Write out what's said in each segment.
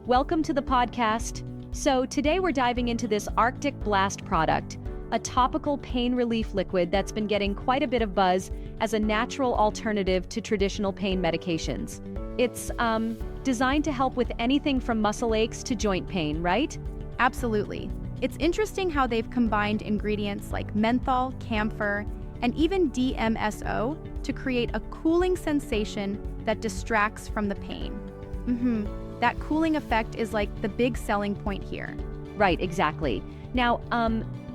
Welcome to the podcast. So today we're diving into this ArcticBlast product, a topical pain relief liquid that's been getting quite a bit of buzz as a natural alternative to traditional pain medications. It's designed to help with anything from muscle aches to joint pain, right? Absolutely. It's interesting how they've combined ingredients like menthol, camphor, and even DMSO to create a cooling sensation that distracts from the pain. That cooling effect is like the big selling point here. Right, exactly. Now,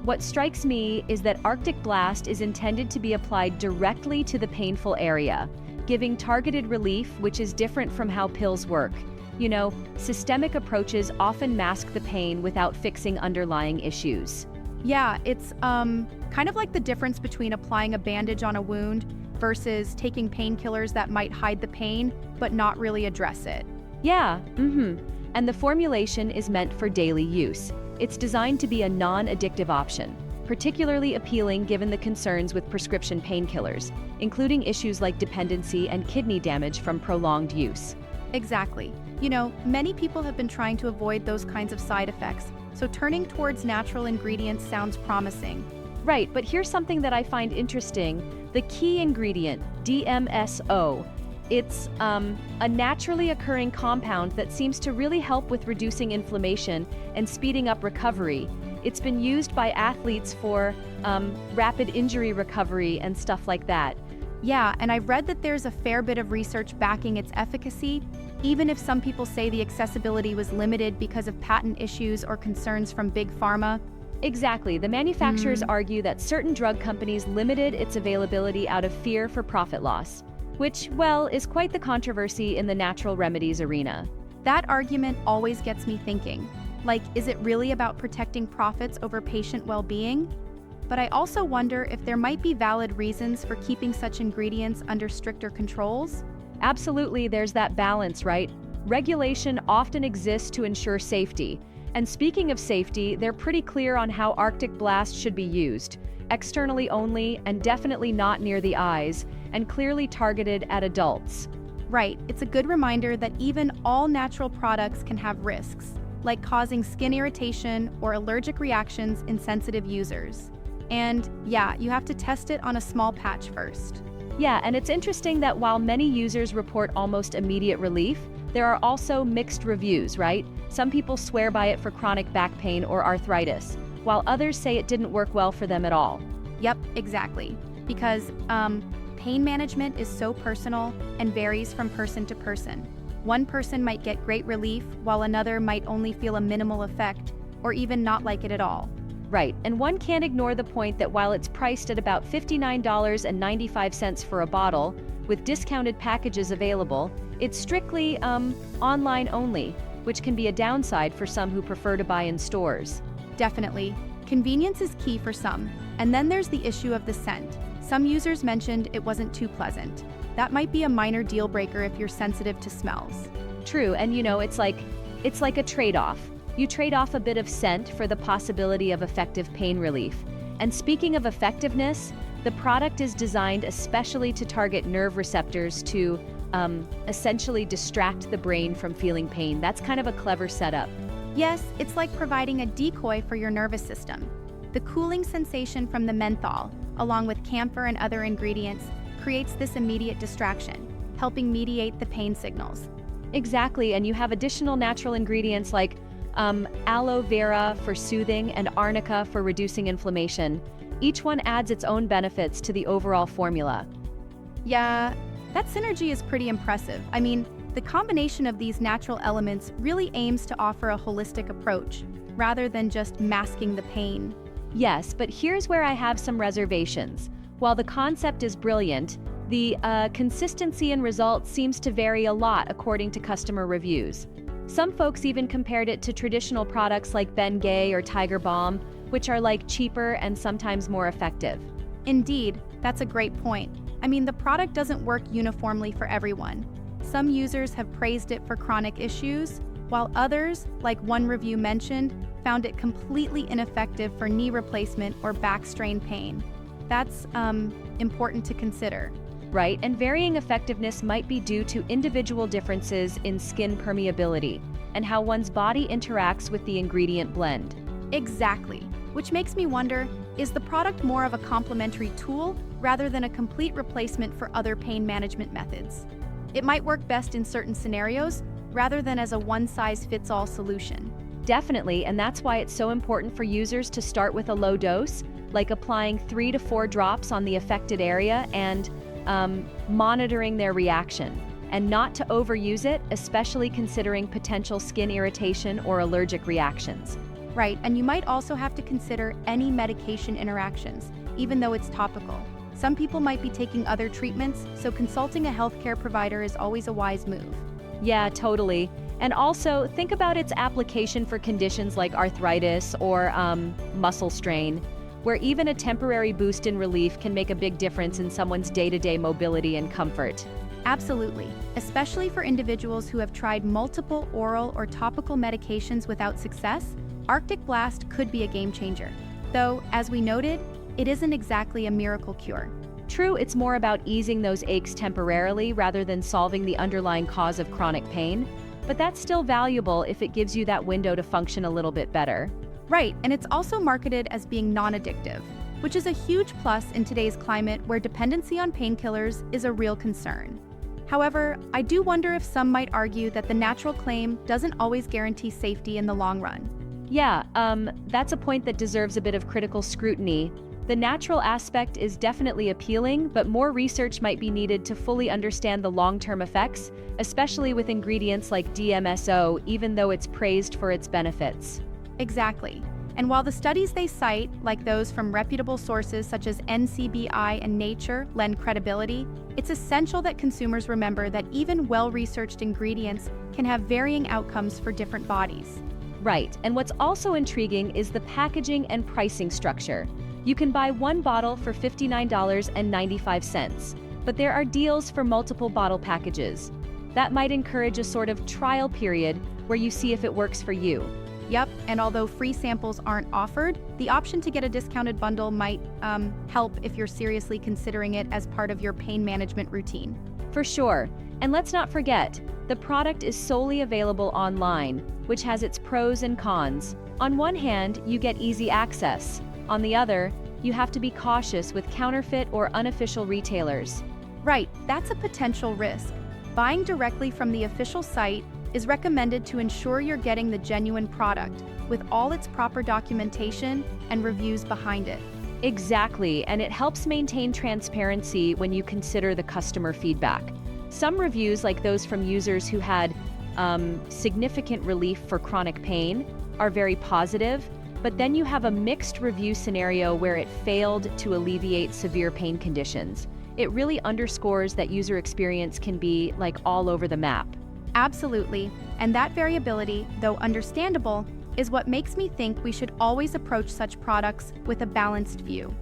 what strikes me is that ArcticBlast is intended to be applied directly to the painful area, giving targeted relief, which is different from how pills work. You know, systemic approaches often mask the pain without fixing underlying issues. Yeah, it's kind of like the difference between applying a bandage on a wound versus taking painkillers that might hide the pain but not really address it. Yeah, And the formulation is meant for daily use. It's designed to be a non-addictive option, particularly appealing given the concerns with prescription painkillers, including issues like dependency and kidney damage from prolonged use. Exactly. You know, many people have been trying to avoid those kinds of side effects, so turning towards natural ingredients sounds promising. Right, but here's something that I find interesting. The key ingredient, DMSO. It's a naturally occurring compound that seems to really help with reducing inflammation and speeding up recovery. It's been used by athletes for rapid injury recovery and stuff like that. Yeah, and I've read that there's a fair bit of research backing its efficacy, even if some people say the accessibility was limited because of patent issues or concerns from big pharma. Exactly. The manufacturers argue that certain drug companies limited its availability out of fear for profit loss, which, well, is quite the controversy in the natural remedies arena. That argument always gets me thinking. Like, is it really about protecting profits over patient well-being? But I also wonder if there might be valid reasons for keeping such ingredients under stricter controls. Absolutely, there's that balance, right? Regulation often exists to ensure safety. And speaking of safety, they're pretty clear on how ArcticBlast should be used. Externally only, and definitely not near the eyes, and clearly targeted at adults. Right, it's a good reminder that even all natural products can have risks, like causing skin irritation or allergic reactions in sensitive users. And yeah, you have to test it on a small patch first. Yeah, and it's interesting that while many users report almost immediate relief, there are also mixed reviews, right? Some people swear by it for chronic back pain or arthritis, while others say it didn't work well for them at all. Yep, exactly. Because pain management is so personal and varies from person to person. One person might get great relief, while another might only feel a minimal effect, or even not like it at all. Right, and one can't ignore the point that while it's priced at about $59.95 for a bottle, with discounted packages available, it's strictly online only, which can be a downside for some who prefer to buy in stores. Definitely. Convenience is key for some. And then there's the issue of the scent. Some users mentioned it wasn't too pleasant. That might be a minor deal breaker if you're sensitive to smells. True, and you know, it's like a trade-off. You trade off a bit of scent for the possibility of effective pain relief. And speaking of effectiveness, the product is designed especially to target nerve receptors to essentially distract the brain from feeling pain. That's kind of a clever setup. Yes, it's like providing a decoy for your nervous system. The cooling sensation from the menthol, along with camphor and other ingredients, creates this immediate distraction, helping mediate the pain signals. Exactly, and you have additional natural ingredients like aloe vera for soothing and arnica for reducing inflammation. Each one adds its own benefits to the overall formula. Yeah, that synergy is pretty impressive. I mean, the combination of these natural elements really aims to offer a holistic approach, rather than just masking the pain. Yes, but here's where I have some reservations. While the concept is brilliant, the consistency and results seems to vary a lot according to customer reviews. Some folks even compared it to traditional products like Bengay or Tiger Balm, which are like cheaper and sometimes more effective. Indeed, that's a great point. I mean, the product doesn't work uniformly for everyone. Some users have praised it for chronic issues, while others, like one review mentioned, found it completely ineffective for knee replacement or back strain pain. That's important to consider. Right, and varying effectiveness might be due to individual differences in skin permeability and how one's body interacts with the ingredient blend. Exactly. Which makes me wonder, is the product more of a complementary tool rather than a complete replacement for other pain management methods? It might work best in certain scenarios rather than as a one-size-fits-all solution. Definitely, and that's why it's so important for users to start with a low dose, like applying 3 to 4 drops on the affected area and monitoring their reaction, and not to overuse it, especially considering potential skin irritation or allergic reactions. Right, and you might also have to consider any medication interactions, even though it's topical. Some people might be taking other treatments, so consulting a healthcare provider is always a wise move. Yeah, totally. And also, think about its application for conditions like arthritis or muscle strain, where even a temporary boost in relief can make a big difference in someone's day-to-day mobility and comfort. Absolutely, especially for individuals who have tried multiple oral or topical medications without success. ArcticBlast could be a game changer. Though, as we noted, it isn't exactly a miracle cure. True, it's more about easing those aches temporarily rather than solving the underlying cause of chronic pain, but that's still valuable if it gives you that window to function a little bit better. Right, and it's also marketed as being non-addictive, which is a huge plus in today's climate where dependency on painkillers is a real concern. However, I do wonder if some might argue that the natural claim doesn't always guarantee safety in the long run. Yeah, that's a point that deserves a bit of critical scrutiny. The natural aspect is definitely appealing, but more research might be needed to fully understand the long-term effects, especially with ingredients like DMSO, even though it's praised for its benefits. Exactly. And while the studies they cite, like those from reputable sources such as NCBI and Nature, lend credibility, it's essential that consumers remember that even well-researched ingredients can have varying outcomes for different bodies. Right, and what's also intriguing is the packaging and pricing structure. You can buy one bottle for $59.95, but there are deals for multiple bottle packages. That might encourage a sort of trial period where you see if it works for you. Yep, and although free samples aren't offered, the option to get a discounted bundle might help if you're seriously considering it as part of your pain management routine. For sure, and let's not forget, the product is solely available online, which has its pros and cons. On one hand, you get easy access. On the other, you have to be cautious with counterfeit or unofficial retailers. Right, that's a potential risk. Buying directly from the official site is recommended to ensure you're getting the genuine product, with all its proper documentation and reviews behind it. Exactly, and it helps maintain transparency when you consider the customer feedback. Some reviews, like those from users who had significant relief for chronic pain, are very positive, but then you have a mixed review scenario where it failed to alleviate severe pain conditions. It really underscores that user experience can be like all over the map. Absolutely, and that variability, though understandable, is what makes me think we should always approach such products with a balanced view.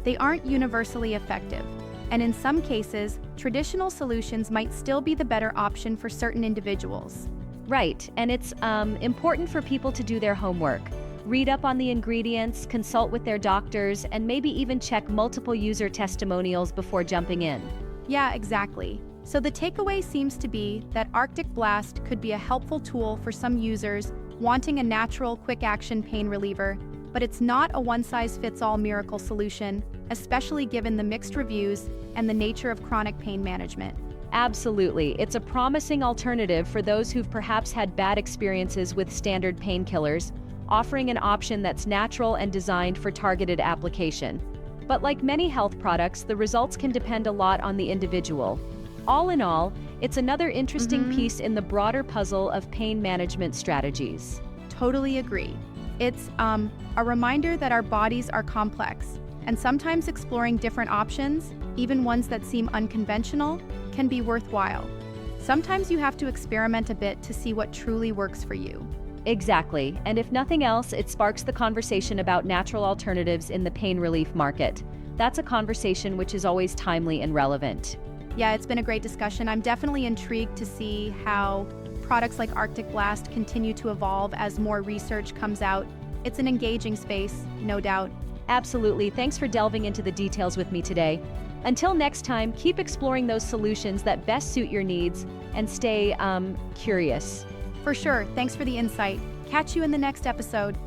They aren't universally effective, and in some cases, traditional solutions might still be the better option for certain individuals. Right, and it's important for people to do their homework. Read up on the ingredients, consult with their doctors, and maybe even check multiple user testimonials before jumping in. Yeah, exactly. So the takeaway seems to be that ArcticBlast could be a helpful tool for some users wanting a natural, quick-action pain reliever, but it's not a one-size-fits-all miracle solution, especially given the mixed reviews and the nature of chronic pain management. Absolutely. It's a promising alternative for those who've perhaps had bad experiences with standard painkillers, offering an option that's natural and designed for targeted application. But like many health products, the results can depend a lot on the individual. All in all, it's another interesting piece in the broader puzzle of pain management strategies. Totally agree. It's a reminder that our bodies are complex, and sometimes exploring different options, even ones that seem unconventional, can be worthwhile. Sometimes you have to experiment a bit to see what truly works for you. Exactly, and if nothing else, it sparks the conversation about natural alternatives in the pain relief market. That's a conversation which is always timely and relevant. Yeah, it's been a great discussion. I'm definitely intrigued to see how products like ArcticBlast continue to evolve as more research comes out. It's an engaging space, no doubt. Absolutely. Thanks for delving into the details with me today. Until next time, keep exploring those solutions that best suit your needs and stay curious. For sure, thanks for the insight. Catch you in the next episode.